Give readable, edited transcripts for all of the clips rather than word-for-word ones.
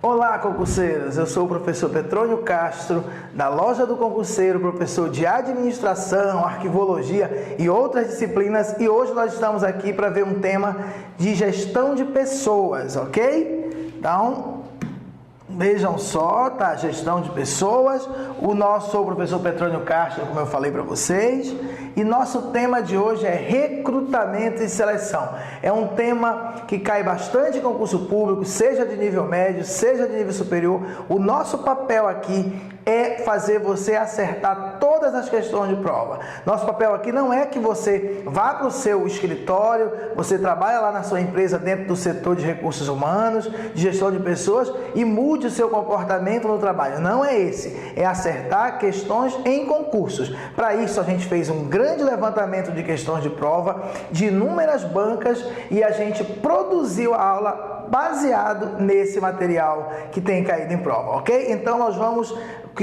Olá, concurseiros! Eu sou o professor Petrônio Castro, da Loja do Concurseiro, professor de Administração, Arquivologia e outras disciplinas, e hoje nós estamos aqui para ver um tema de gestão de pessoas, ok? Então, vejam só, tá? Gestão de pessoas. Sou o professor Petrônio Castro, como eu falei para vocês, e nosso tema de hoje é recrutamento e seleção. É um tema que cai bastante em concurso público, seja de nível médio, seja de nível superior. O nosso papel aqui é fazer você acertar todas as questões de prova. Nosso papel aqui não é que você vá para o seu escritório, você trabalha lá na sua empresa dentro do setor de recursos humanos, de gestão de pessoas e mude o seu comportamento no trabalho. Não é esse. É acertar questões em concursos. Para isso a gente fez um grande levantamento de questões de prova, de inúmeras bancas, e a gente produziu a aula baseado nesse material que tem caído em prova, ok? Então nós vamos...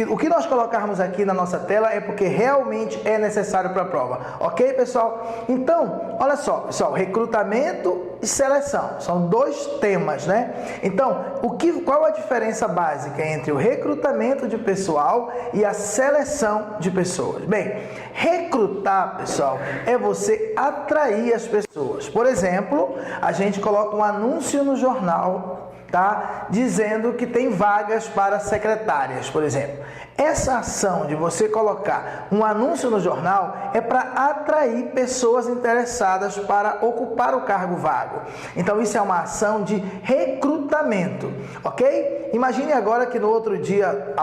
O que nós colocarmos aqui na nossa tela é porque realmente é necessário para a prova, ok, pessoal? Então, olha só, pessoal, recrutamento e seleção, são dois temas, né? Então, qual a diferença básica entre o recrutamento de pessoal e a seleção de pessoas? Bem, recrutar, pessoal, é você atrair as pessoas. Por exemplo, a gente coloca um anúncio no jornal, tá? Dizendo que tem vagas para secretárias, por exemplo. Essa ação de você colocar um anúncio no jornal é para atrair pessoas interessadas para ocupar o cargo vago. Então isso é uma ação de recrutamento, ok? Imagine agora que no outro dia,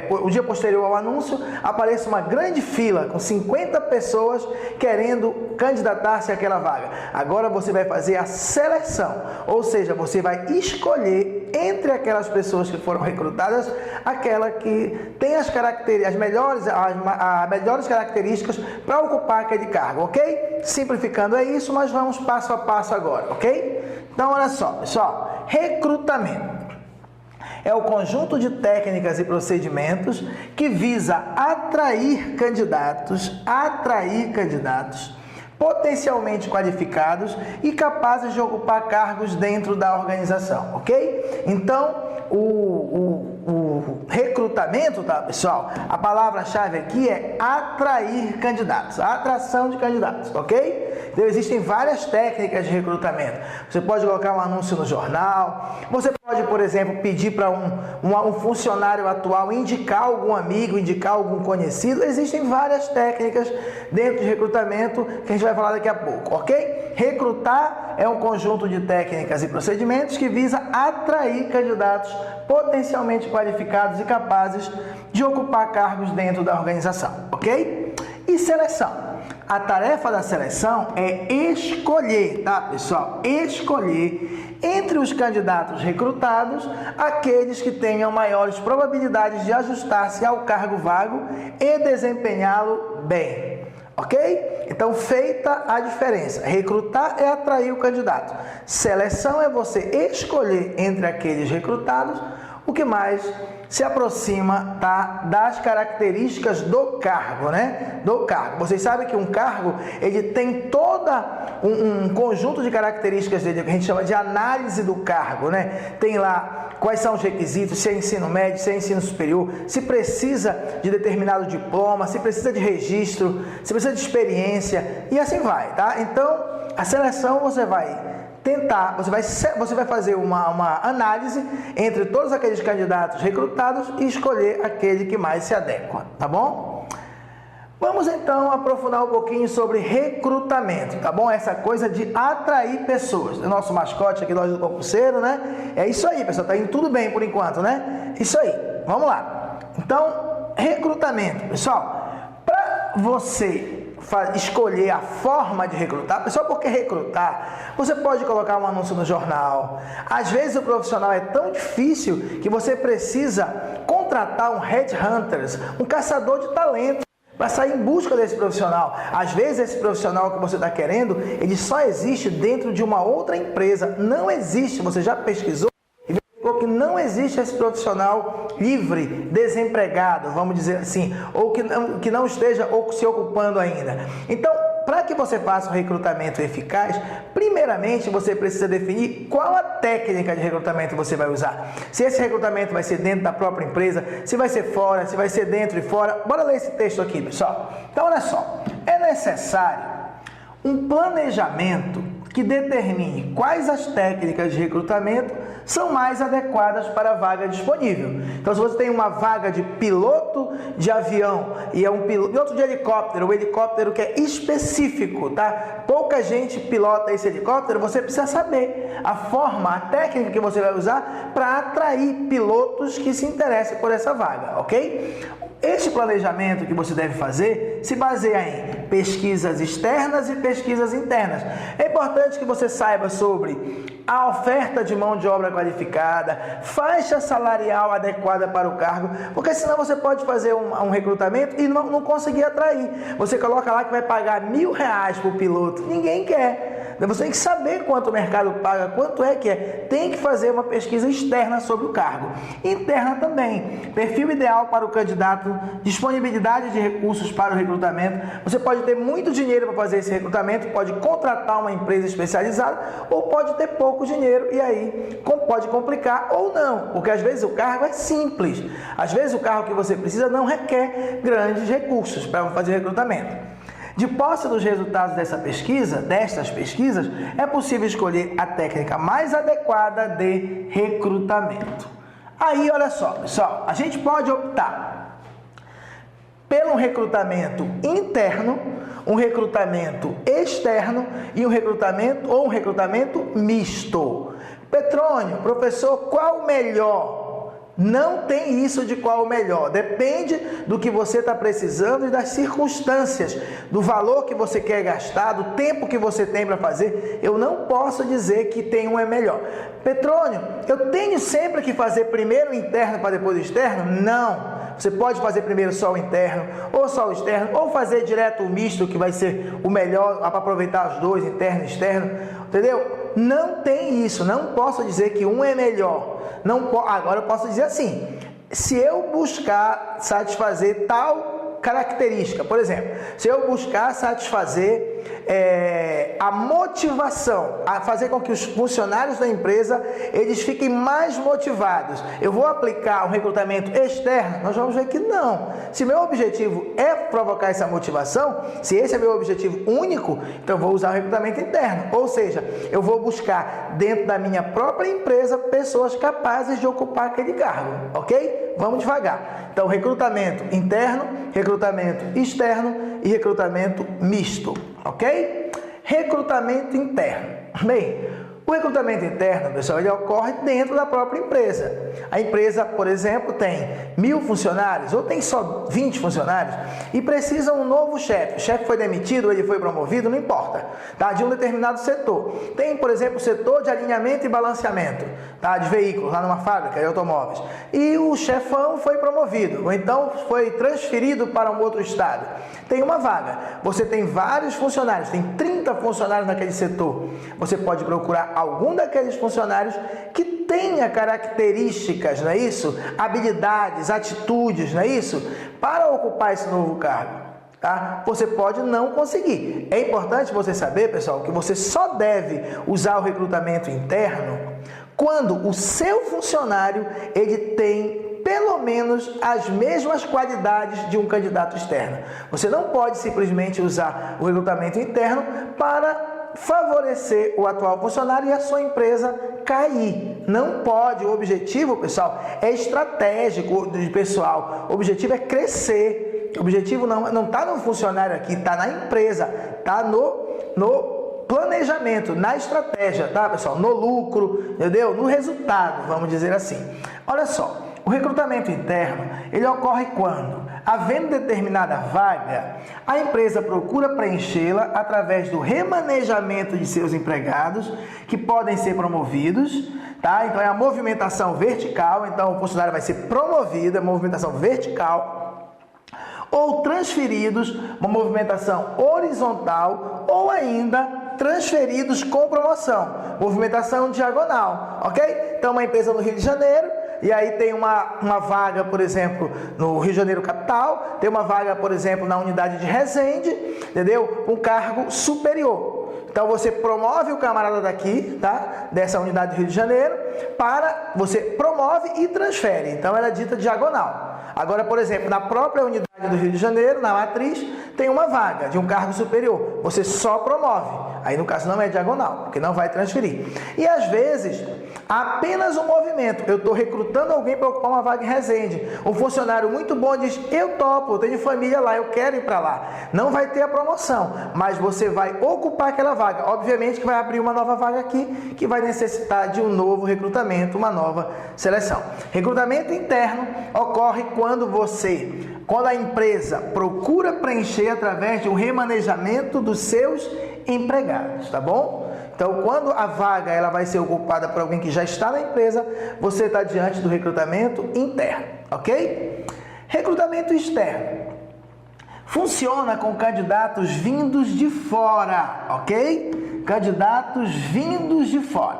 o dia posterior ao anúncio, apareça uma grande fila com 50 pessoas querendo candidatar-se àquela vaga. Agora você vai fazer a seleção, ou seja, você vai escolher entre aquelas pessoas que foram recrutadas, aquela que tem as melhores características para ocupar aquele cargo, ok? Simplificando é isso, mas vamos passo a passo agora, ok? Então, olha só, pessoal, recrutamento é o conjunto de técnicas e procedimentos que visa atrair candidatos potencialmente qualificados e capazes de ocupar cargos dentro da organização, ok? Então, o recrutamento, tá, pessoal? A palavra-chave aqui é atrair candidatos, a atração de candidatos, ok? Então, existem várias técnicas de recrutamento. Você pode colocar um anúncio no jornal, você pode, por exemplo, pedir para um funcionário atual indicar algum amigo, indicar algum conhecido. Existem várias técnicas dentro de recrutamento que a gente vai falar daqui a pouco, ok? Recrutar é um conjunto de técnicas e procedimentos que visa atrair candidatos potencialmente qualificados e capazes de ocupar cargos dentro da organização, ok? E seleção. A tarefa da seleção é escolher, tá, pessoal? Escolher entre os candidatos recrutados aqueles que tenham maiores probabilidades de ajustar-se ao cargo vago e desempenhá-lo bem. Ok? Então, feita a diferença. Recrutar é atrair o candidato. Seleção é você escolher entre aqueles recrutados o que mais se aproxima, tá, das características do cargo, né? Do cargo. Vocês sabem que um cargo, ele tem toda um conjunto de características dele, que a gente chama de análise do cargo, né? Tem lá quais são os requisitos, se é ensino médio, se é ensino superior, se precisa de determinado diploma, se precisa de registro, se precisa de experiência, e assim vai, tá? Então, a seleção você vai tentar, você vai fazer uma análise entre todos aqueles candidatos recrutados e escolher aquele que mais se adequa, tá bom? Vamos então aprofundar um pouquinho sobre recrutamento, tá bom? Essa coisa de atrair pessoas. O nosso mascote aqui, Loja do Concurseiro, né? É isso aí, pessoal, tá indo tudo bem por enquanto, né? Isso aí, vamos lá. Então, recrutamento, pessoal, para você escolher a forma de recrutar, pessoal, porque recrutar, você pode colocar um anúncio no jornal. Às vezes o profissional é tão difícil que você precisa contratar um headhunter, um caçador de talento, para sair em busca desse profissional. Às vezes esse profissional que você está querendo, ele só existe dentro de uma outra empresa. Não existe, você já pesquisou? Que não existe esse profissional livre, desempregado, vamos dizer assim, ou que não esteja se ocupando ainda. Então, para que você faça um recrutamento eficaz, primeiramente você precisa definir qual a técnica de recrutamento você vai usar. Se esse recrutamento vai ser dentro da própria empresa, se vai ser fora, se vai ser dentro e fora. Bora ler esse texto aqui, pessoal. Então, olha só. É necessário um planejamento que determine quais as técnicas de recrutamento são mais adequadas para a vaga disponível. Então, se você tem uma vaga de piloto de avião e é um piloto de helicóptero, um helicóptero que é específico, tá? Pouca gente pilota esse helicóptero, você precisa saber a forma, a técnica que você vai usar para atrair pilotos que se interessem por essa vaga, ok? Este planejamento que você deve fazer se baseia em pesquisas externas e pesquisas internas. É importante que você saiba sobre a oferta de mão de obra qualificada, faixa salarial adequada para o cargo, porque senão você pode fazer um recrutamento e não conseguir atrair. Você coloca lá que vai pagar R$1.000 por piloto, ninguém quer. Você tem que saber quanto o mercado paga, quanto é que é. Tem que fazer uma pesquisa externa sobre o cargo. Interna também. Perfil ideal para o candidato, disponibilidade de recursos para o recrutamento. Você pode ter muito dinheiro para fazer esse recrutamento, pode contratar uma empresa especializada ou pode ter pouco dinheiro e aí pode complicar ou não, porque às vezes o cargo é simples. Às vezes o cargo que você precisa não requer grandes recursos para fazer recrutamento. De posse dos resultados destas pesquisas, é possível escolher a técnica mais adequada de recrutamento. Aí, olha só, pessoal, a gente pode optar pelo recrutamento interno, um recrutamento externo e um recrutamento misto. Petrônio, professor, qual o melhor? Não tem isso de qual o melhor, depende do que você está precisando e das circunstâncias, do valor que você quer gastar, do tempo que você tem para fazer. Eu não posso dizer que tem um é melhor. Petrônio, eu tenho sempre que fazer primeiro o interno para depois o externo? Não. Você pode fazer primeiro só o interno, ou só o externo, ou fazer direto o misto, que vai ser o melhor para aproveitar os dois, interno e externo, entendeu? Não tem isso, não posso dizer que um é melhor. Agora eu posso dizer assim, se eu buscar satisfazer tal característica, por exemplo, se eu buscar satisfazer a motivação, a fazer com que os funcionários da empresa eles fiquem mais motivados, eu vou aplicar um recrutamento externo, nós vamos ver que não. Se meu objetivo é provocar essa motivação, se esse é meu objetivo único, então eu vou usar o recrutamento interno, ou seja, eu vou buscar dentro da minha própria empresa pessoas capazes de ocupar aquele cargo, ok? Vamos devagar. Então, recrutamento interno, recrutamento externo e recrutamento misto, ok? Recrutamento interno. Bem, o recrutamento interno, pessoal, ele ocorre dentro da própria empresa. A empresa, por exemplo, tem 1.000 funcionários ou tem só 20 funcionários e precisa um novo chefe. O chefe foi demitido ou ele foi promovido, não importa, tá? De um determinado setor. Tem, por exemplo, o setor de alinhamento e balanceamento, tá? De veículos, lá numa fábrica de automóveis. E o chefão foi promovido, ou então foi transferido para um outro estado. Tem uma vaga. Você tem vários funcionários, tem 30 funcionários naquele setor. Você pode procurar algum daqueles funcionários que tenha características, não é isso? Habilidades, atitudes, não é isso? Para ocupar esse novo cargo, tá? Você pode não conseguir. É importante você saber, pessoal, que você só deve usar o recrutamento interno quando o seu funcionário ele tem pelo menos as mesmas qualidades de um candidato externo. Você não pode simplesmente usar o recrutamento interno para favorecer o atual funcionário e a sua empresa cair. Não pode. O objetivo, pessoal, é estratégico de pessoal. O objetivo é crescer. O objetivo não está no funcionário aqui, está na empresa, está no planejamento, na estratégia, tá, pessoal? No lucro, entendeu? No resultado, vamos dizer assim. Olha só, o recrutamento interno, ele ocorre quando, havendo determinada vaga, a empresa procura preenchê-la através do remanejamento de seus empregados, que podem ser promovidos, tá? Então é a movimentação vertical, então o funcionário vai ser promovido, é movimentação vertical, ou transferidos, uma movimentação horizontal, ou ainda transferidos com promoção, movimentação diagonal, ok? Então uma empresa no Rio de Janeiro E aí tem uma vaga, por exemplo, no Rio de Janeiro capital, tem uma vaga, por exemplo, na unidade de Resende, entendeu? Um cargo superior. Então você promove o camarada daqui, tá? Dessa unidade do Rio de Janeiro, você promove e transfere. Então ela é dita diagonal. Agora, por exemplo, na própria unidade do Rio de Janeiro, na matriz, tem uma vaga de um cargo superior. Você só promove. Aí no caso não é diagonal, porque não vai transferir. E às vezes, apenas um movimento. Eu estou recrutando alguém para ocupar uma vaga em Resende. Um funcionário muito bom diz, eu topo, eu tenho família lá, eu quero ir para lá. Não vai ter a promoção, mas você vai ocupar aquela vaga. Obviamente que vai abrir uma nova vaga aqui, que vai necessitar de um novo recrutamento, uma nova seleção. Recrutamento interno ocorre quando a empresa procura preencher através de um remanejamento dos seus empregados, tá bom? Então, quando a vaga ela vai ser ocupada por alguém que já está na empresa, você está diante do recrutamento interno, ok? Recrutamento externo funciona com candidatos vindos de fora, ok? Candidatos vindos de fora,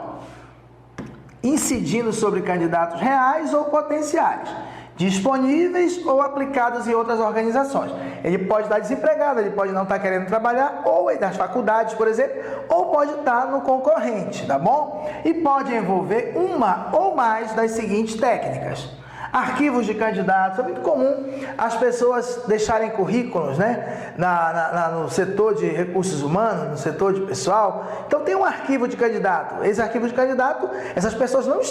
incidindo sobre candidatos reais ou potenciais, disponíveis ou aplicados em outras organizações. Ele pode estar desempregado, ele pode não estar querendo trabalhar, ou nas faculdades, por exemplo, ou pode estar no concorrente, tá bom? E pode envolver uma ou mais das seguintes técnicas. Arquivos de candidatos, é muito comum as pessoas deixarem currículos, né, no setor de recursos humanos, no setor de pessoal. Então tem um arquivo de candidato. Esse arquivo de candidato, essas pessoas não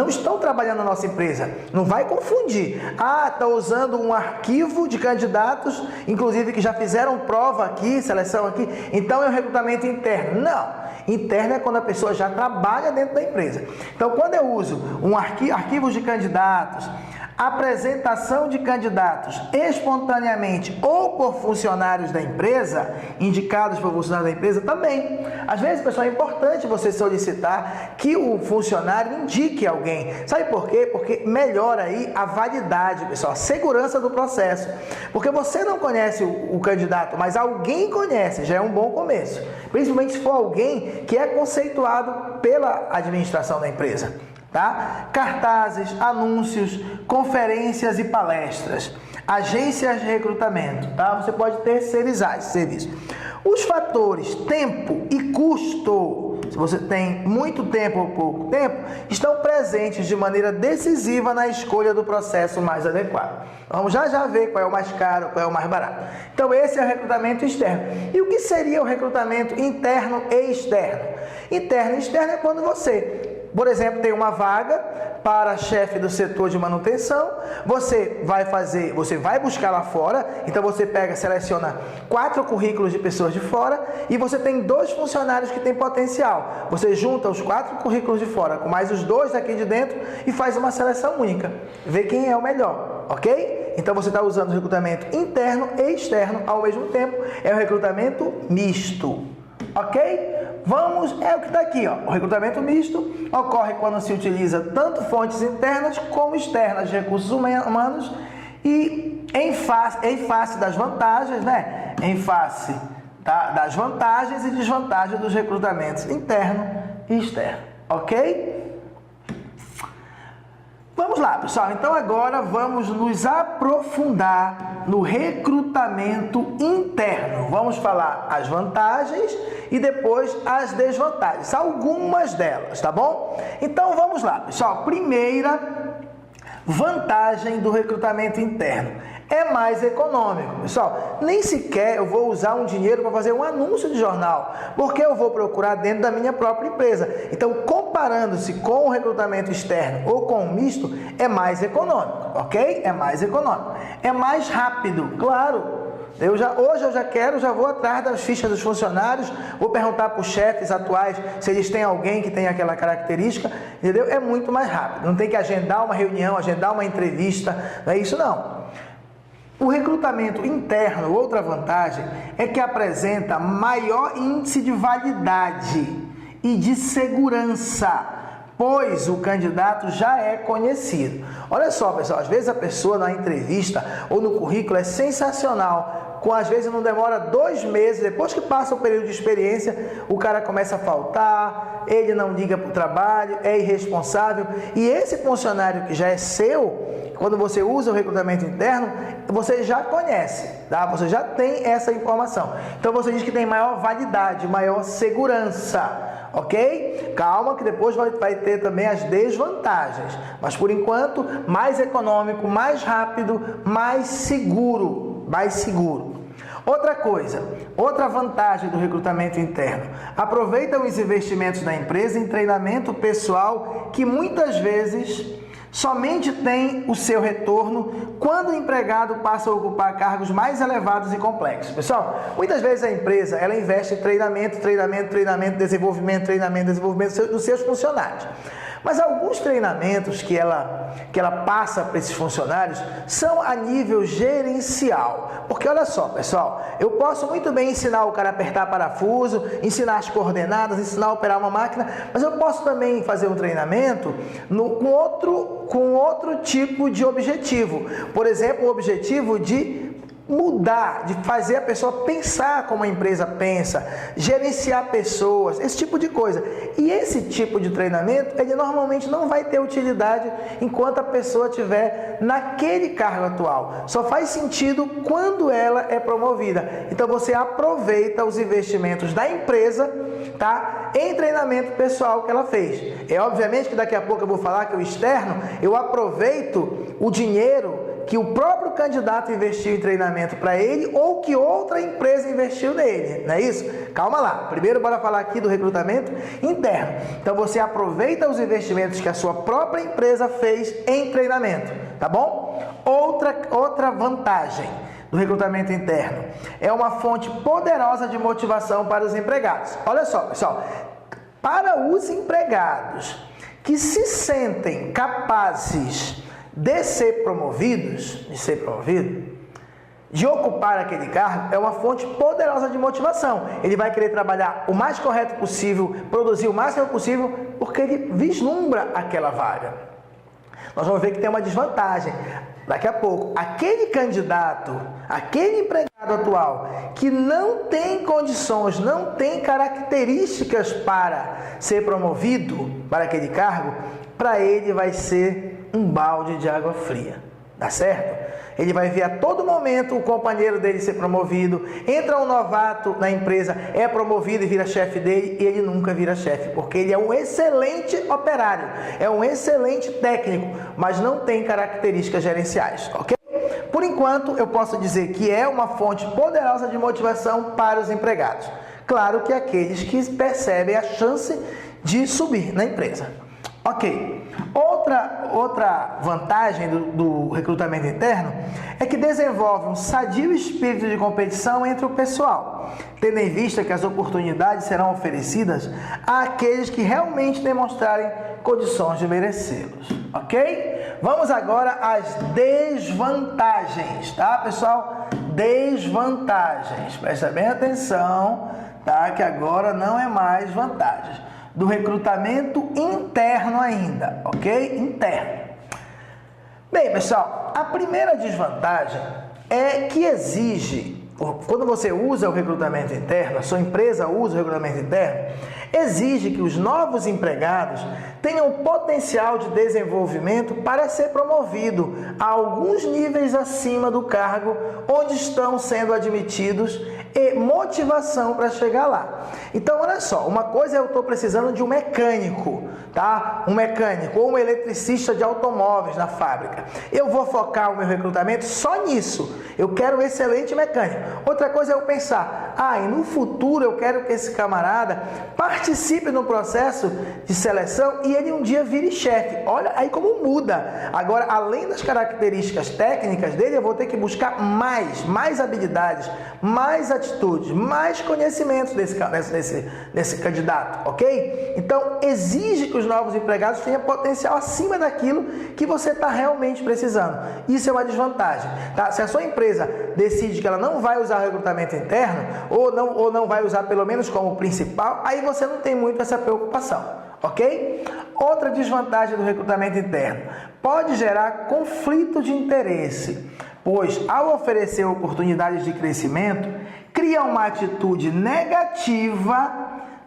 estão trabalhando na nossa empresa. Não vai confundir. Ah, está usando um arquivo de candidatos, inclusive que já fizeram prova aqui, seleção aqui, então é um recrutamento interno. Não. Interno é quando a pessoa já trabalha dentro da empresa. Então, quando eu uso arquivos de candidatos, apresentação de candidatos espontaneamente ou por funcionários da empresa, indicados por funcionários da empresa também. Às vezes, pessoal, é importante você solicitar que o funcionário indique alguém. Sabe por quê? Porque melhora aí a validade, pessoal, a segurança do processo. Porque você não conhece o candidato, mas alguém conhece, já é um bom começo. Principalmente se for alguém que é conceituado pela administração da empresa. Tá? Cartazes, anúncios, conferências e palestras, agências de recrutamento, tá? Você pode terceirizar esse serviço. Os fatores tempo e custo, se você tem muito tempo ou pouco tempo, estão presentes de maneira decisiva na escolha do processo mais adequado. Vamos já ver qual é o mais caro, qual é o mais barato. Então esse é o recrutamento externo. E o que seria o recrutamento interno e externo? Interno e externo é quando você, por exemplo, tem uma vaga para chefe do setor de manutenção, você vai buscar lá fora, então você seleciona 4 currículos de pessoas de fora e você tem 2 funcionários que têm potencial. Você junta os 4 currículos de fora com mais os 2 daqui de dentro e faz uma seleção única, vê quem é o melhor, ok? Então você está usando o recrutamento interno e externo ao mesmo tempo, é o recrutamento misto, ok? É o que está aqui, ó. O recrutamento misto ocorre quando se utiliza tanto fontes internas como externas de recursos humanos e em face das vantagens, né? Em face das vantagens e desvantagens dos recrutamentos interno e externo, ok? Vamos lá, pessoal. Então agora vamos nos aprofundar no recrutamento interno. Vamos falar as vantagens e depois as desvantagens, algumas delas, tá bom? Então vamos lá, pessoal. Primeira vantagem do recrutamento interno: é mais econômico. Pessoal, nem sequer eu vou usar um dinheiro para fazer um anúncio de jornal, porque eu vou procurar dentro da minha própria empresa. Então, comparando-se com o recrutamento externo ou com o misto, é mais econômico, ok? É mais econômico. É mais rápido, claro. Hoje eu já vou atrás das fichas dos funcionários, vou perguntar para os chefes atuais se eles têm alguém que tem aquela característica, entendeu? É muito mais rápido. Não tem que agendar uma reunião, agendar uma entrevista, não é isso não. O recrutamento interno, outra vantagem, é que apresenta maior índice de validade e de segurança, pois o candidato já é conhecido. Olha só, pessoal, às vezes a pessoa na entrevista ou no currículo é sensacional, às vezes não demora 2 meses, depois que passa o período de experiência, o cara começa a faltar, ele não liga para o trabalho, é irresponsável, e esse funcionário que já é seu, quando você usa o recrutamento interno, você já conhece, tá? Você já tem essa informação. Então você diz que tem maior validade, maior segurança, ok? Calma que depois vai ter também as desvantagens, mas por enquanto, mais econômico, mais rápido, mais seguro, Outra coisa, outra vantagem do recrutamento interno, aproveita os investimentos da empresa em treinamento pessoal que muitas vezes somente tem o seu retorno quando o empregado passa a ocupar cargos mais elevados e complexos. Pessoal, muitas vezes a empresa ela investe em treinamento, desenvolvimento dos seus funcionários. Mas alguns treinamentos que ela passa para esses funcionários são a nível gerencial. Porque olha só, pessoal, eu posso muito bem ensinar o cara a apertar parafuso, ensinar as coordenadas, ensinar a operar uma máquina, mas eu posso também fazer um treinamento com outro tipo de objetivo. Por exemplo, o objetivo de mudar, de fazer a pessoa pensar como a empresa pensa, gerenciar pessoas, esse tipo de coisa. E esse tipo de treinamento, ele normalmente não vai ter utilidade enquanto a pessoa estiver naquele cargo atual. Só faz sentido quando ela é promovida. Então você aproveita os investimentos da empresa, tá? Em treinamento pessoal que ela fez. É obviamente que daqui a pouco eu vou falar que o externo, eu aproveito o dinheiro que o próprio candidato investiu em treinamento para ele ou que outra empresa investiu nele, não é isso? Calma lá, primeiro bora falar aqui do recrutamento interno. Então você aproveita os investimentos que a sua própria empresa fez em treinamento, tá bom? Outra vantagem do recrutamento interno é uma fonte poderosa de motivação para os empregados. Olha só, pessoal, para os empregados que se sentem capazes de ser promovido, de ocupar aquele cargo, é uma fonte poderosa de motivação. Ele vai querer trabalhar o mais correto possível, produzir o máximo possível, porque ele vislumbra aquela vaga. Nós vamos ver que tem uma desvantagem. Daqui a pouco, aquele candidato, aquele empregado atual, que não tem condições, não tem características para ser promovido para aquele cargo, para ele vai ser um balde de água fria, tá certo? Ele vai ver a todo momento o companheiro dele ser promovido, entra um novato na empresa, é promovido e vira chefe dele, e ele nunca vira chefe, porque ele é um excelente operário, é um excelente técnico, mas não tem características gerenciais, ok? Por enquanto, eu posso dizer que é uma fonte poderosa de motivação para os empregados. Claro que aqueles que percebem a chance de subir na empresa. Ok. Outra vantagem do recrutamento interno é que desenvolve um sadio espírito de competição entre o pessoal, tendo em vista que as oportunidades serão oferecidas àqueles que realmente demonstrarem condições de merecê-los, ok? Vamos agora às desvantagens, tá, pessoal? Desvantagens, presta bem atenção, tá? Que agora não é mais vantagens. Do recrutamento interno ainda, ok? Interno. Bem, pessoal, a primeira desvantagem é que exige, quando você usa o recrutamento interno, a sua empresa usa o recrutamento interno, exige que os novos empregados tenham potencial de desenvolvimento para ser promovido a alguns níveis acima do cargo onde estão sendo admitidos e motivação para chegar lá. Então, olha só, uma coisa é eu estou precisando de um mecânico, tá? Um mecânico ou um eletricista de automóveis na fábrica. Eu vou focar o meu recrutamento só nisso. Eu quero um excelente mecânico. Outra coisa é eu pensar, e no futuro eu quero que esse camarada participe no processo de seleção e ele um dia vire chefe. Olha aí como muda. Agora, além das características técnicas dele, eu vou ter que buscar mais habilidades, mais atitudes, mais conhecimentos desse candidato, ok? Então, exige que os novos empregados tenham potencial acima daquilo que você está realmente precisando. Isso é uma desvantagem, tá? Se a sua empresa decide que ela não vai usar o recrutamento interno, ou não vai usar pelo menos como principal, aí você não tem muito essa preocupação, ok? Outra desvantagem do recrutamento interno, pode gerar conflito de interesse. pois ao oferecer oportunidades de crescimento, cria uma atitude negativa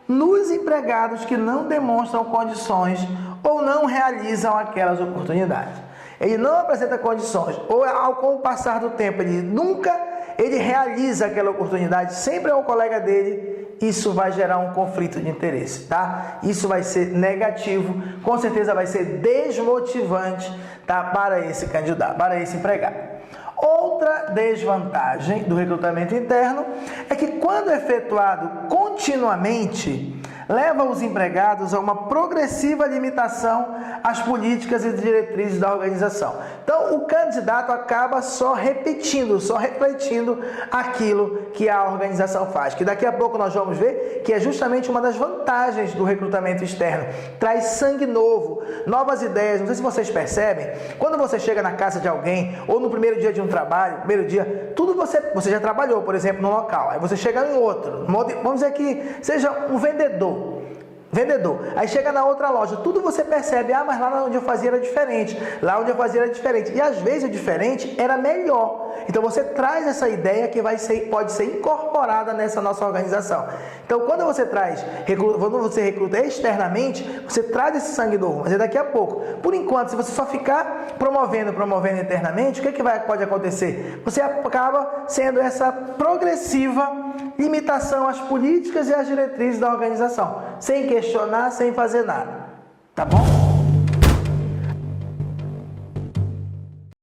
nos empregados que não demonstram condições ou não realizam aquelas oportunidades. Ele não apresenta condições, ou com o passar do tempo ele realiza aquela oportunidade, sempre é o colega dele, isso vai gerar um conflito de interesse, tá? Isso vai ser negativo, com certeza vai ser desmotivante, tá? Para esse candidato, para esse empregado. Outra desvantagem do recrutamento interno é que quando efetuado continuamente, leva os empregados a uma progressiva limitação às políticas e diretrizes da organização. Então, o candidato acaba só refletindo aquilo que a organização faz, que daqui a pouco nós vamos ver que é justamente uma das vantagens do recrutamento externo. Traz sangue novo, novas ideias. Não sei se vocês percebem, quando você chega na casa de alguém, ou no primeiro dia de um trabalho, tudo você já trabalhou, por exemplo, num local, aí você chega em outro, vamos dizer que seja um vendedor, aí chega na outra loja, tudo você percebe, mas lá onde eu fazia era diferente, e às vezes o diferente era melhor. Então você traz essa ideia que pode ser incorporada nessa nossa organização. Então quando você recruta externamente, você traz esse sangue novo, mas é daqui a pouco. Por enquanto, se você só ficar promovendo internamente, o que pode acontecer? Você acaba sendo essa progressiva limitação às políticas e às diretrizes da organização, sem questionar, sem fazer nada. Tá bom?